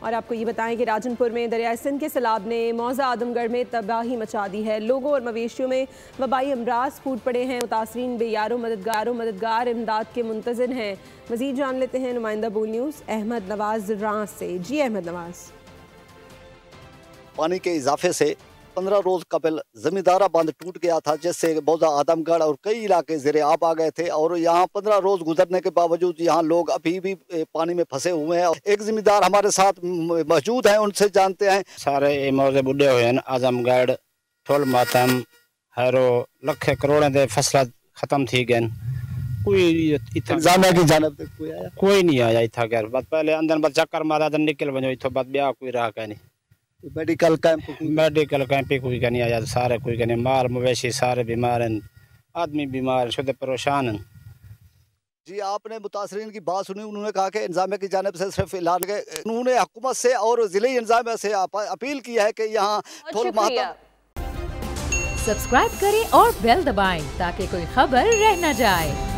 और आपको ये बताएं कि राजनपुर में दरिया सिंध के सैलाब ने मौजा आदमगढ़ में तबाही मचा दी है। लोगों और मवेशियों में वबाई अमराज फूट पड़े हैं। मुतासरीन बेयारों मददगार इमदाद के मुंतज़िर हैं। मज़ीद जान लेते हैं नुमाइंदा बोल न्यूज़ अहमद नवाज रां से। जी अहमद नवाज। पानी के इजाफे से 15 रोज कबल जमींदारा बांध टूट गया था, जिससे मौजा आदमगढ़ और कई इलाके ज़ेरे आब आ गए थे और यहाँ 15 रोज गुजरने के बावजूद यहाँ लोग अभी भी पानी में फंसे हुए हैं। एक जिम्मेदार हमारे साथ मौजूद हैं, उनसे जानते हैं। सारे मौजे बुढ़े हुए हैं। आजमगढ़ ठोल मातम हैरो लखे करोड़ दे फसला खत्म थी गए। कोई इंतजामिया की जानिब से कोई नहीं आया इतना घर बस पहले अंदर बस चक्कर मारा था निकल वनो इतो बस ब्याह कोई रहा का नहीं। मेडिकल कैंप कोई का नहीं आया। सारे कोई का नहीं। माल मवेशी सारे बीमार हैं। आदमी बीमार शुद्ध परेशान हैं। जी आपने मुतासरीन की बात सुनी। उन्होंने कहा कि इंतजामिया की जानिब से सिर्फ ऐलान के उन्होंने हुकूमत से और जिले इंतजामिया से अपील की है कि यहाँ सब्सक्राइब करें और बेल दबाएं ताकि कोई खबर रह न जाए।